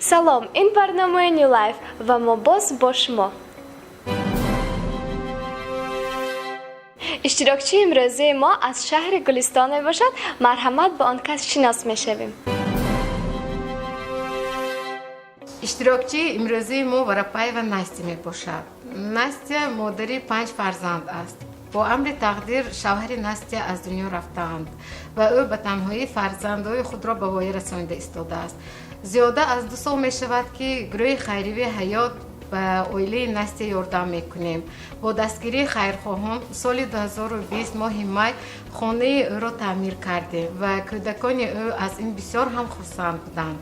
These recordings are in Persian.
سلام، این برنامه نیو لایف و ما باز با شما. اشتراکچی امروزی ما از شهر گلستان می باشد. مرحمت به آن کس شناس می شویم. اشتراکچی امروزی ما ورپای و نستی می باشد. نستی مادری 5 فرزند است. با امر تقدیر شوهر نستی از دنیا رفتند و او به تنهایی فرزندای خود را به وای رسانیده ایستاده است. زیاده از 2 سال می شود که گروه خیریه حیات به عائله نستی یاردم می کنیم. با دستگیری خیرخواهان سال 2020 ماه می خانه او را تعمیر کردیم و کودکان او از این بسیار هم خرسند بودند.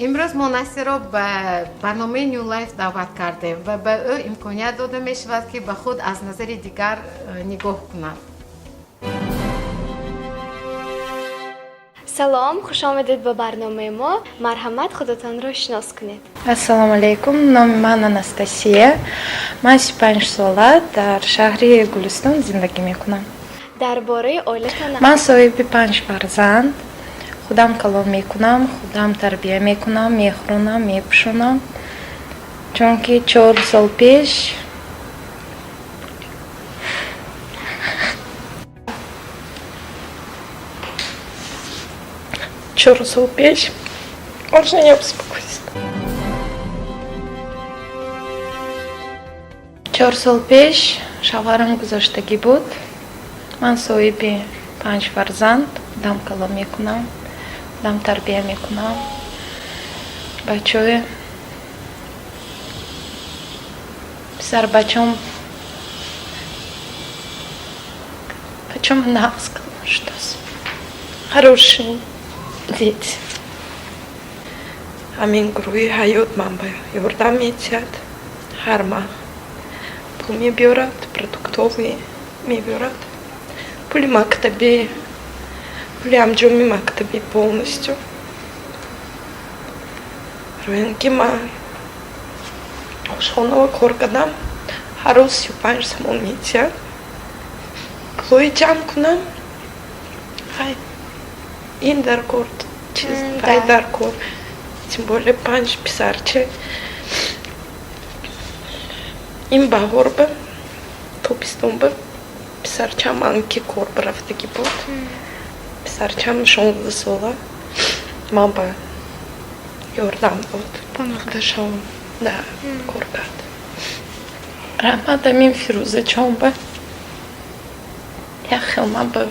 امروز ما نستی را به برنامه نیو لایف دعوت کردیم و به او امکانیت داده می شود که به خود از نظر دیگر نگاه کند. سلام، خوش آمدید به برنامه ما. مرحمت خودتان را شناس کنید. السلام علیکم، نام من اناستاسیا. من 35 ساله در شهر گلستان زندگی میکنم. درباره عائلتان من صاحب 5 فرزند. خودم کلام میکنم، خودم تربیت میکنم، میخورونم، میپوشونم. چون که 4 سال پیش можно я успокоюсь? 4 سال پیش شوهرم گذشتگی بود. من صاحب 5 فرزند، خودم کلام میکنم، خودم تربیت میکنم. بچه پسر بچم نقص کلام شداست. хорошие дети. همین گروه حیات من به یاردم میتید. هر ماه پول میبیارد، پرودکتوی میبیارد. پول مکتبی، پول انجامی مکتبی полностью. روی اینکه من آشخانه کار کردم، هر روز 35 سمون میتید. کلوی جمع کنم. این در کار چیز در کار. تیم более 5 писарче. این بهار به توپیستون به پسرچم انکی کار برفتگی بود. پسرچم 16 ساله. من به یاردم بود. خودشون کار کرد. رحمت امین فیروزه چون به یخیل من به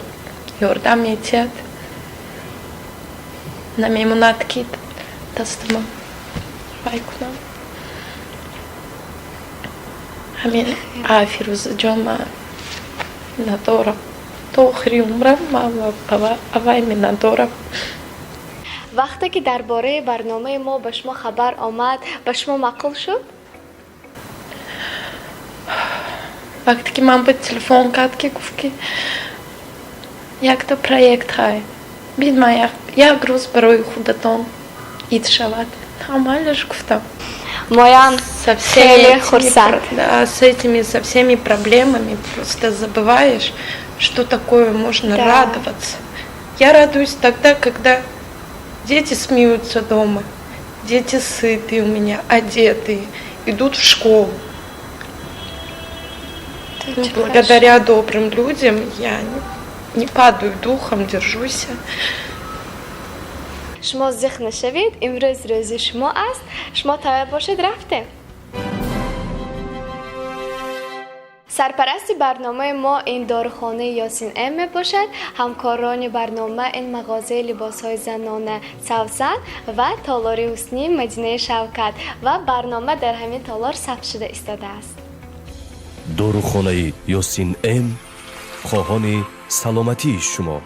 یاردم میتید. نمیموند که دستم وای کنم. همین فیروزه جان من ندارم. تا آخری عمرم من اوای من ندارم. وقتی که درباره برنامه ما به شما خبر آمد، به شما معقول شد؟ وقتی که من به تلفن کرد که گفت که یک تا پروژه های بید من یک روز برای خودتان اید شود. Нормально گفتم. Моян خیلی خرسند. С этими со всеми проблемами просто забываешь, что такое можно радоваться. Я радуюсь тогда, когда дети смеются дома, дети сытые у меня, одетые, идут в школу. Благодаря добрым людям я не падаю духом, держусь. شما زخم نشوید. امروز روز شما است. شما تیار باشید رفتیم. سرپرست برنامه ما این داروخانه یاسین ام می باشد. همکاران برنامه این مغازه لباس‌های زنانه سوسن و تالاری حسنی مدینه شوکت و برنامه در همین تالار ثبت شده ایستاده است. داروخانه یاسین ام خواهان سلامتی شما.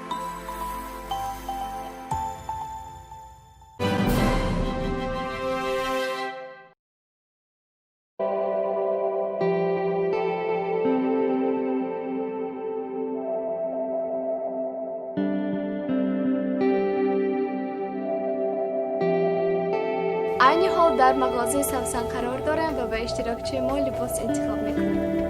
عین حال در مغازه سوسن قرار دارم و به اشتراکچی ما لباس انتخاب میکنیم.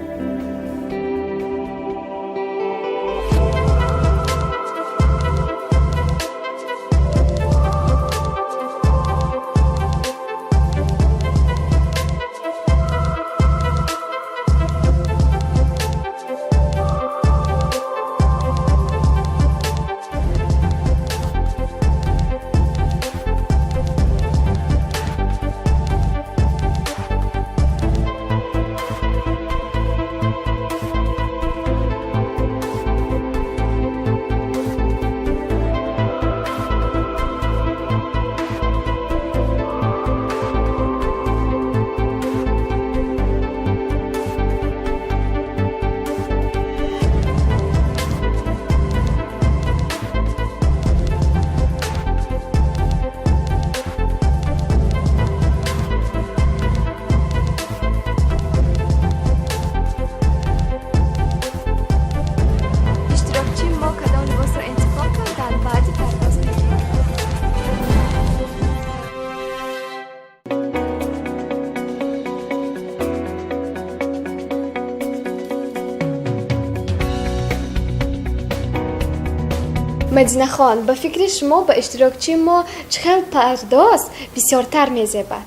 مدینه خان به فکر شما به اشتراکچی ما چقدر پرداز بسیارتر میزیبد؟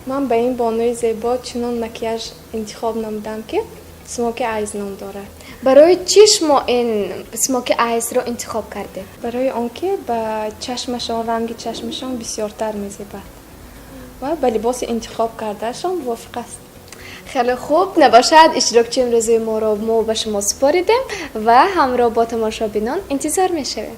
من به این بانوی زیبا چنان مکیاژ انتخاب نمودم که سموک آیز نام دارد. برای چی شما این سموک آیز رو انتخاب کرده؟ برای آنکه به چشمشان رنگ چشمشان بسیارتر میزیبد و به لباس انتخاب کردهشان موافق است. خیلی خوب، نباشد اشتراکچی امروزی ما رو ما به شما سپاریدیم و همراه با تماشابینان انتظار میشویم.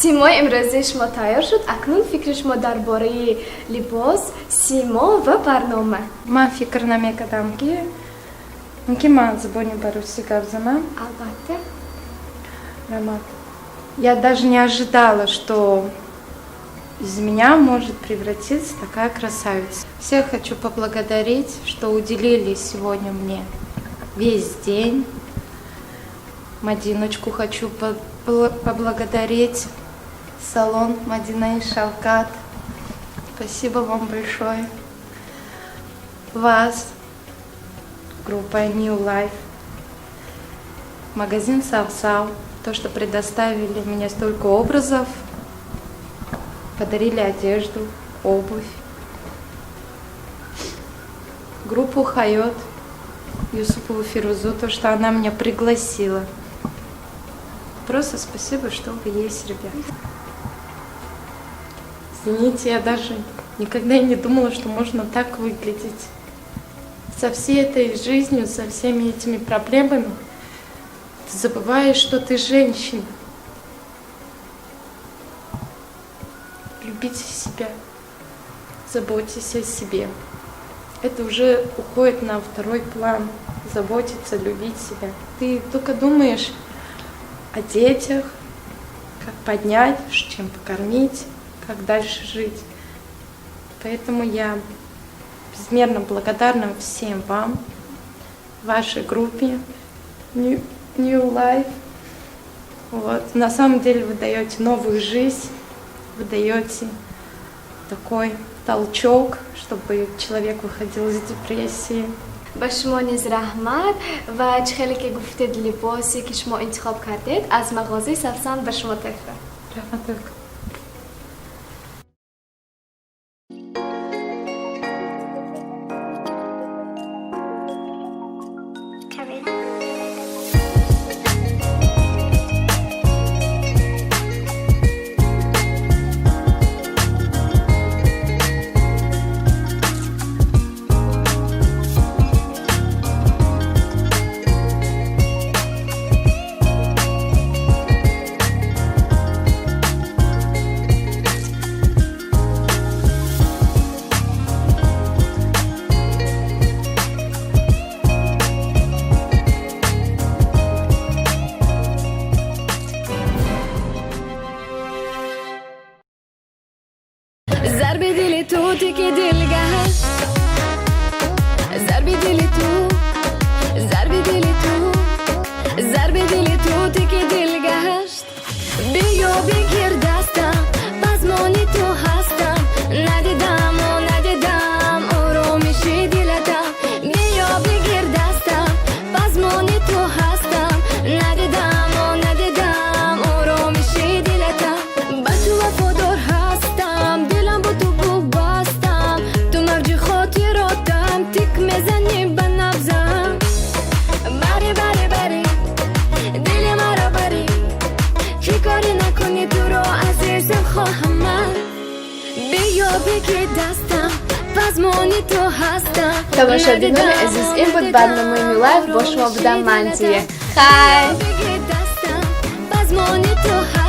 симои имрӯзи шумо тайёр шуд. Акнун фикри шумо дар бораи либос, симо ва барнома? Ман фикр намекардам ки мумкин ман забони ба русӣ гап занам. Албатта. Я даже не ожидала, что из меня может превратиться такая красавица. Всех хочу поблагодарить, что уделили сегодня мне весь день. Мадиночку хочу поблагодарить. Салон Мадина и Шалкат. Спасибо вам большое. Вас, группа New Life, магазин Сав-Сав, то, что предоставили мне столько образов, подарили одежду, обувь. Группу ХАЙОТ, Юсупову Фирузу, то, что она меня пригласила. Просто спасибо, что вы есть, ребят. Извините, я даже никогда не думала, что можно так выглядеть. Со всей этой жизнью, со всеми этими проблемами, ты забываешь, что ты женщина. Любите себя, заботьтесь о себе. Это уже уходит на второй план. Заботиться, любить себя. Ты только думаешь о детях, как поднять, чем покормить, как дальше жить. Поэтому я безмерно благодарна всем вам, вашей группе New Life. Вот. На самом деле вы даете новую жизнь, вы даете такой толчок, чтобы человек выходил из депрессии. ба шумо низ раҳмат ва чӣ хеле ки гуфтед либосе ки шумо интихоб кардед аз мағозаи Савсан ба шумо тахра. Раҳмат. ضرب دل تو تیکه دلگشت ضرب دل تو ضرب دل تو ضرب دل تو تیکه دلگشت بیا بگیر دستم پزمانی تو هستم ندیدم و ندیدم آرامشی دلتم بیا بگیر دستم پزمانی تو هستم ندیدم و ندیدم آرامشی دلتم با تو وفادار هستم دلم با تو بستم تو موج خاطراتم تیک میزنی به نبضم بری بری بری دل مرا بری چی کاری نکنی تو رو عزیزم خواهم من بیا بگیر دستم پزمانی تو هستم тамошобинони азиз, ин буд барномаи New Life, бо шумо будам Мантия. Хай! بگیر دستم پزمانی تو هستم